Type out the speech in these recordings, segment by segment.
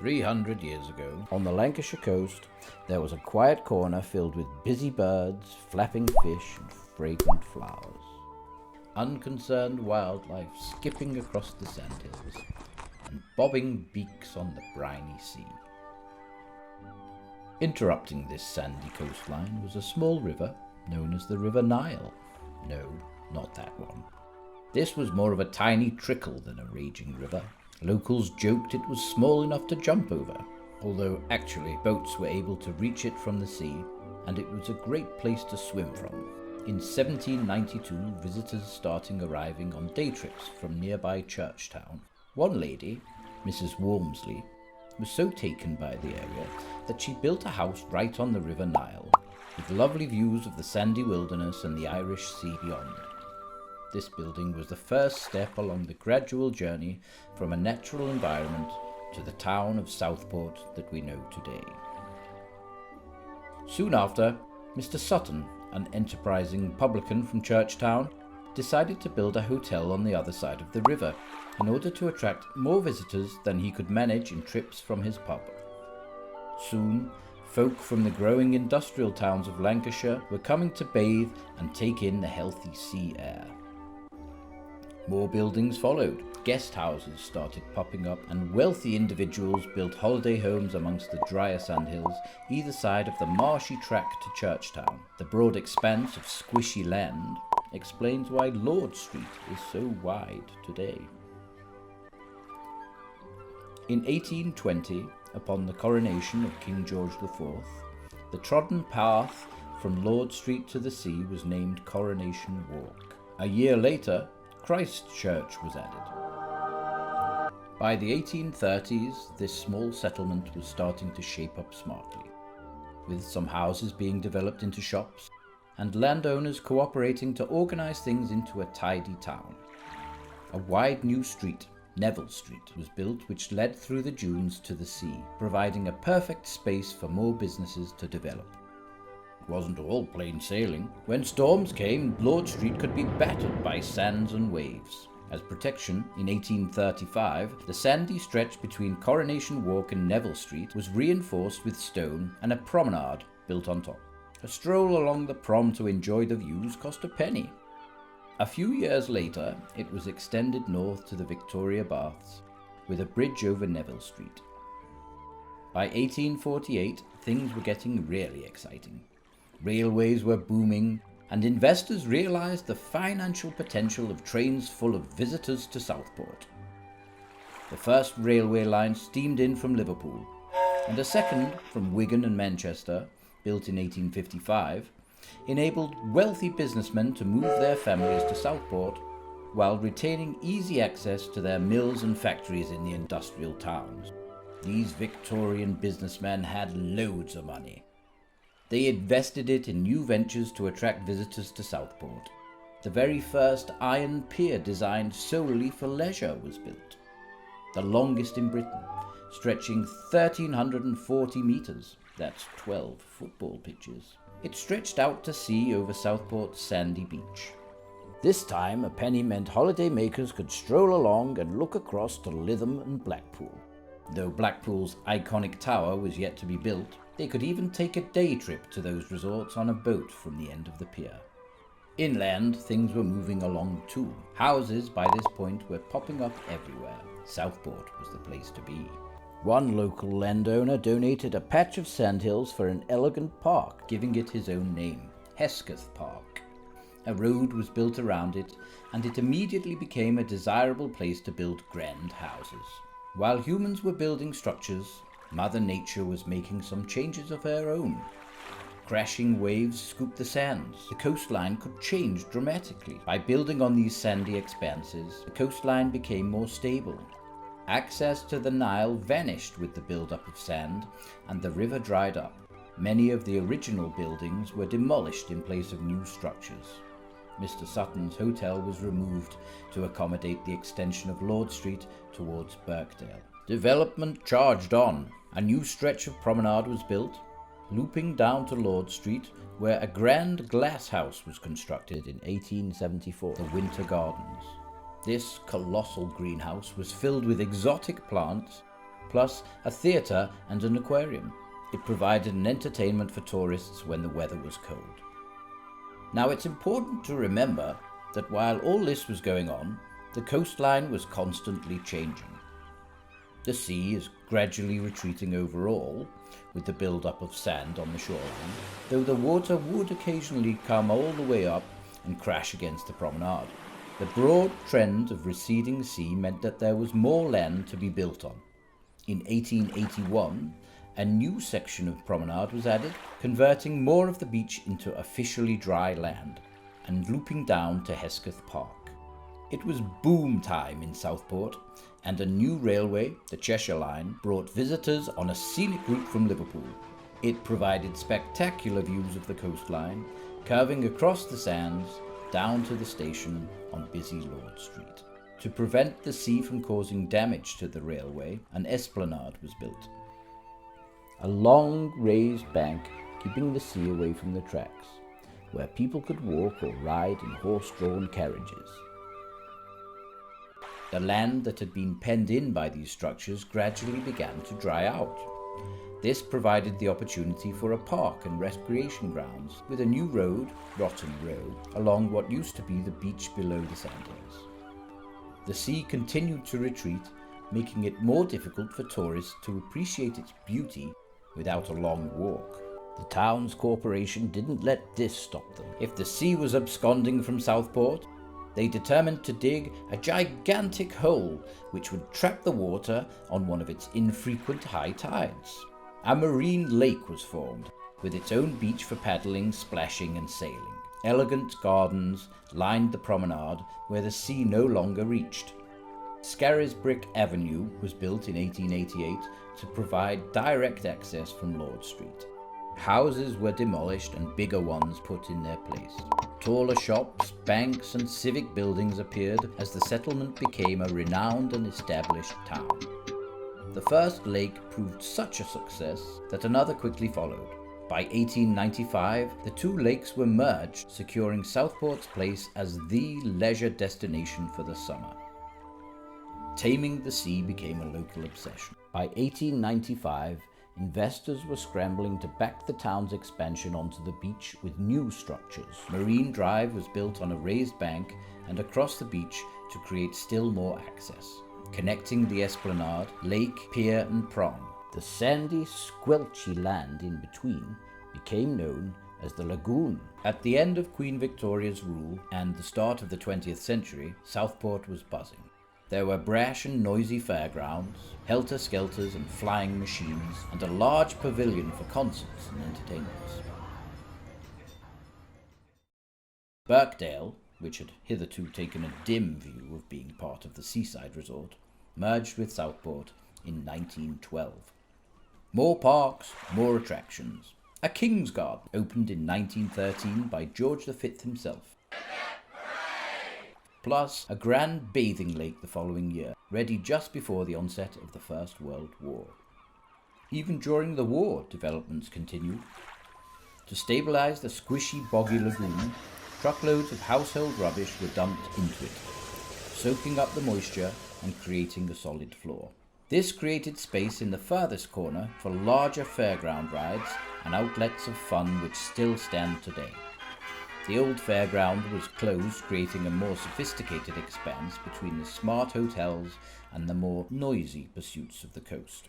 300 years ago, on the Lancashire coast, there was a quiet corner filled with busy birds, flapping fish, and fragrant flowers. Unconcerned wildlife skipping across the sandhills, and bobbing beaks on the briny sea. Interrupting this sandy coastline was a small river known as the River Nile. No, not that one. This was more of a tiny trickle than a raging river. Locals joked it was small enough to jump over, although actually boats were able to reach it from the sea, and it was a great place to swim from. In 1792, visitors started arriving on day trips from nearby Churchtown. One lady, Mrs. Walmsley, was so taken by the area that she built a house right on the River Nile, with lovely views of the sandy wilderness and the Irish Sea beyond. This building was the first step along the gradual journey from a natural environment to the town of Southport that we know today. Soon after, Mr. Sutton, an enterprising publican from Churchtown, decided to build a hotel on the other side of the river in order to attract more visitors than he could manage in trips from his pub. Soon, folk from the growing industrial towns of Lancashire were coming to bathe and take in the healthy sea air. More buildings followed, guest houses started popping up, and wealthy individuals built holiday homes amongst the drier sandhills either side of the marshy track to Churchtown. The broad expanse of squishy land explains why Lord Street is so wide today. In 1820, upon the coronation of King George IV, the trodden path from Lord Street to the sea was named Coronation Walk. A year later, Christ Church was added. By the 1830s, this small settlement was starting to shape up smartly, with some houses being developed into shops, and landowners cooperating to organise things into a tidy town. A wide new street, Neville Street, was built which led through the dunes to the sea, providing a perfect space for more businesses to develop. It wasn't all plain sailing. When storms came, Lord Street could be battered by sands and waves. As protection, in 1835, the sandy stretch between Coronation Walk and Neville Street was reinforced with stone and a promenade built on top. A stroll along the prom to enjoy the views cost a penny. A few years later, it was extended north to the Victoria Baths, with a bridge over Neville Street. By 1848, things were getting really exciting. Railways were booming, and investors realised the financial potential of trains full of visitors to Southport. The first railway line steamed in from Liverpool, and a second from Wigan and Manchester, built in 1855, enabled wealthy businessmen to move their families to Southport while retaining easy access to their mills and factories in the industrial towns. These Victorian businessmen had loads of money. They invested it in new ventures to attract visitors to Southport. The very first iron pier designed solely for leisure was built, the longest in Britain, stretching 1,340 metres, that's 12 football pitches. It stretched out to sea over Southport's sandy beach. This time, a penny meant holiday makers could stroll along and look across to Lytham and Blackpool. Though Blackpool's iconic tower was yet to be built, they could even take a day trip to those resorts on a boat from the end of the pier. Inland, things were moving along too. Houses by this point were popping up everywhere. Southport was the place to be. One local landowner donated a patch of sandhills for an elegant park, giving it his own name, Hesketh Park. A road was built around it, and it immediately became a desirable place to build grand houses. While humans were building structures, Mother Nature was making some changes of her own. Crashing waves scooped the sands. The coastline could change dramatically. By building on these sandy expanses, the coastline became more stable. Access to the Nile vanished with the build-up of sand, and the river dried up. Many of the original buildings were demolished in place of new structures. Mr. Sutton's hotel was removed to accommodate the extension of Lord Street towards Birkdale. Development charged on. A new stretch of promenade was built, looping down to Lord Street, where a grand glass house was constructed in 1874, the Winter Gardens. This colossal greenhouse was filled with exotic plants, plus a theatre and an aquarium. It provided an entertainment for tourists when the weather was cold. Now it's important to remember that while all this was going on, the coastline was constantly changing. The sea is gradually retreating overall, with the build-up of sand on the shoreline, though the water would occasionally come all the way up and crash against the promenade. The broad trend of receding sea meant that there was more land to be built on. In 1881, a new section of promenade was added, converting more of the beach into officially dry land and looping down to Hesketh Park. It was boom time in Southport, and a new railway, the Cheshire Line, brought visitors on a scenic route from Liverpool. It provided spectacular views of the coastline, curving across the sands down to the station on busy Lord Street. To prevent the sea from causing damage to the railway, an esplanade was built. A long raised bank keeping the sea away from the tracks, where people could walk or ride in horse-drawn carriages. The land that had been penned in by these structures gradually began to dry out. This provided the opportunity for a park and recreation grounds, with a new road, Rotten Row, along what used to be the beach below the sandhills. The sea continued to retreat, making it more difficult for tourists to appreciate its beauty without a long walk. The town's corporation didn't let this stop them. If the sea was absconding from Southport, they determined to dig a gigantic hole which would trap the water on one of its infrequent high tides. A marine lake was formed, with its own beach for paddling, splashing and sailing. Elegant gardens lined the promenade where the sea no longer reached. Scarisbrick Avenue was built in 1888 to provide direct access from Lord Street. Houses were demolished and bigger ones put in their place. Taller shops, banks and civic buildings appeared as the settlement became a renowned and established town. The first lake proved such a success that another quickly followed. By 1895, the two lakes were merged, securing Southport's place as the leisure destination for the summer. Taming the sea became a local obsession. By 1895, investors were scrambling to back the town's expansion onto the beach with new structures. Marine Drive was built on a raised bank and across the beach to create still more access, connecting the esplanade, lake, pier and prom. The sandy, squelchy land in between became known as the Lagoon. At the end of Queen Victoria's rule and the start of the 20th century, Southport was buzzing. There were brash and noisy fairgrounds, helter-skelters and flying machines, and a large pavilion for concerts and entertainments. Birkdale, which had hitherto taken a dim view of being part of the seaside resort, merged with Southport in 1912. More parks, more attractions. A King's Garden opened in 1913 by George V himself. Plus a grand bathing lake the following year, ready just before the onset of the First World War. Even during the war, developments continued. To stabilise the squishy, boggy lagoon, truckloads of household rubbish were dumped into it, soaking up the moisture and creating a solid floor. This created space in the furthest corner for larger fairground rides and outlets of fun which still stand today. The old fairground was closed, creating a more sophisticated expanse between the smart hotels and the more noisy pursuits of the coast.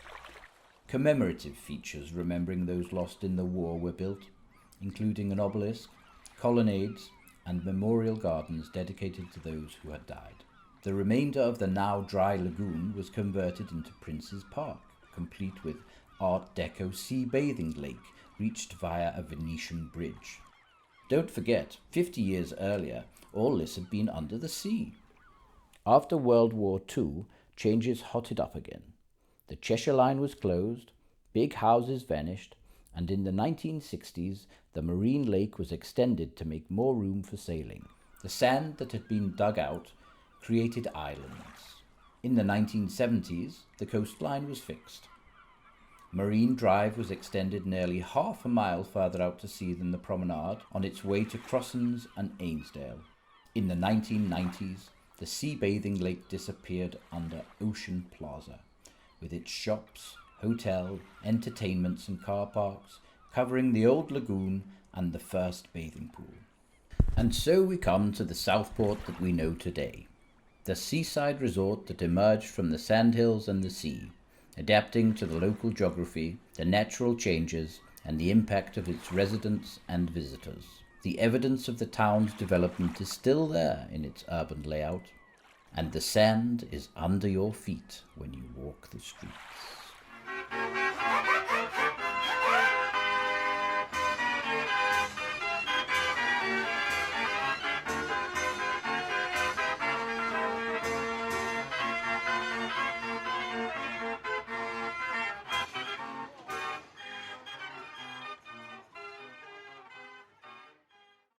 Commemorative features remembering those lost in the war were built, including an obelisk, colonnades, and memorial gardens dedicated to those who had died. The remainder of the now dry lagoon was converted into Prince's Park, complete with Art Deco sea bathing lake reached via a Venetian bridge. Don't forget, 50 years earlier, all this had been under the sea. After World War II, changes hotted up again. The Cheshire Line was closed, big houses vanished, and in the 1960s, the marine lake was extended to make more room for sailing. The sand that had been dug out created islands. In the 1970s, the coastline was fixed. Marine Drive was extended nearly half a mile further out to sea than the promenade on its way to Crossens and Ainsdale. In the 1990s, the sea bathing lake disappeared under Ocean Plaza, with its shops, hotel, entertainments and car parks, covering the old lagoon and the first bathing pool. And so we come to the Southport that we know today, the seaside resort that emerged from the sandhills and the sea, adapting to the local geography, the natural changes, and the impact of its residents and visitors. The evidence of the town's development is still there in its urban layout, and the sand is under your feet when you walk the streets.